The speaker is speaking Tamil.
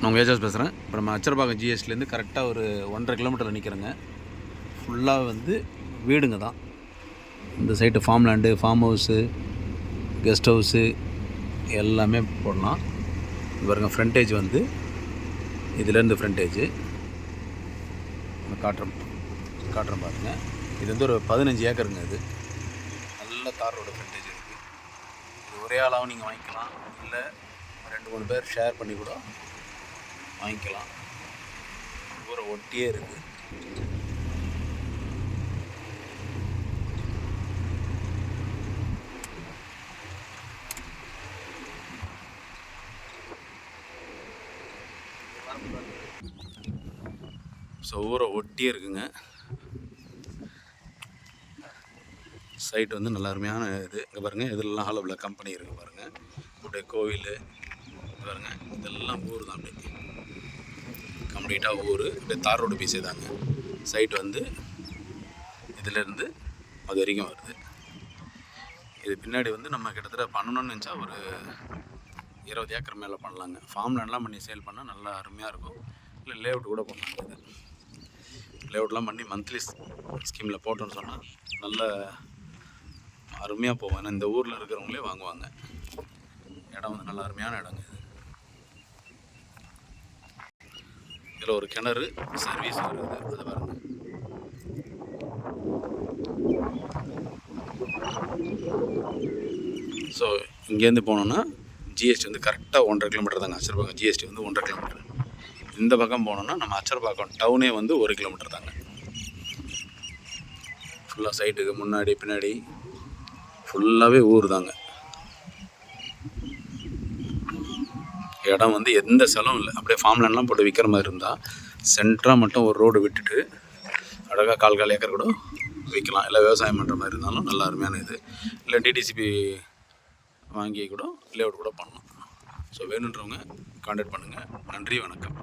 நான் உங்கள் ஏஜாஸ் பேசுகிறேன். இப்போ நம்ம அச்சரபாக்கம் ஜிஎஸ்டிலேருந்து கரெக்டாக ஒரு 1.5 கிலோமீட்டரில் நிற்கிறேங்க. ஃபுல்லாக வந்து வீடுங்க தான். இந்த side farm land, farm house, guest house எல்லாமே போடலாம். இது பாருங்கள், ஃப்ரண்டேஜ் வந்து இதுலேருந்து ஃப்ரண்டேஜு காட்டுறேன் பாருங்கள். இது வந்து ஒரு 15 ஏக்கருங்க. இது நல்ல தார் ரோடு ஃப்ரண்டேஜ் இருக்குது. இது ஒரே ஆளாகவும் நீங்கள் வாங்கிக்கலாம், இல்லை 2-3 பேர் ஷேர் பண்ணி கூட வாங்கிக்கலாம். ஊரை ஒட்டியே இருக்குது. ஸோ ஊரை ஒட்டியே இருக்குங்க. சைட் வந்து நல்ல அருமையான இது. இங்கே பாருங்கள், இதெல்லாம் ஹாலோவில் கம்பெனி இருக்குது பாருங்கள். அப்படியே கோவில் பாருங்கள், இதெல்லாம் ஊர் தான். அப்படியே கம்ப்ளீட்டாக ஊர். அப்படியே தார் ரோடு பீஸே தாங்க. சைட் வந்து இதிலேருந்து அது வரைக்கும் வருது. இது பின்னாடி வந்து நம்ம கிட்டத்தட்ட பண்ணணும்னு நினச்சா ஒரு 20 ஏக்கர் மேலே பண்ணலாங்க. ஃபார்ம் லேண்ட்லாம் பண்ணி சேல் பண்ணால் நல்லா அருமையாக இருக்கும். இல்லை லேஅவுட் கூட பண்ணலாம். இது லேஅவுட்லாம் பண்ணி மந்த்லி ஸ்கீமில் போட்டோன்னு சொன்னால் நல்ல அருமையாக போவோம். ஏன்னா இந்த ஊரில் இருக்கிறவங்களே வாங்குவாங்க. இடம் வந்து நல்ல அருமையான இடங்க. இது இதில் ஒரு கிணறு சர்வீஸ் வருது, அது பாருங்க. ஸோ இங்கேருந்து போனோன்னா ஜிஎஸ்டி வந்து கரெக்டாக 1.5 கிலோமீட்டர் தாங்க. அச்சரபாக்கம் ஜிஎஸ்டி வந்து 1.5 கிலோமீட்டர். இந்த பக்கம் போனோன்னா நம்ம அச்சரபாக்கம் டவுனே வந்து 1 கிலோமீட்டர் தாங்க. ஃபுல்லாக சைட்டுக்கு முன்னாடி பின்னாடி ஃபுல்லாகவே ஊர் தாங்க. இடம் வந்து எந்த செலவும் இல்லை. அப்படியே ஃபார்ம் லேண்ட்லாம் போட்டு விற்கிற மாதிரி இருந்தால் சென்டராக மட்டும் ஒரு ரோடு விட்டுட்டு அழகாக 4 ஏக்கர் கூட விற்கலாம். இல்லை விவசாயம் பண்ணுற மாதிரி இருந்தாலும் நல்லா அருமையான இது. இல்லை டிடிசிபி வாங்கி கூட லேஅவுட் கூட பண்ணலாம். ஸோ வேணுன்றவங்க கான்டாக்ட் பண்ணுங்கள். நன்றி, வணக்கம்.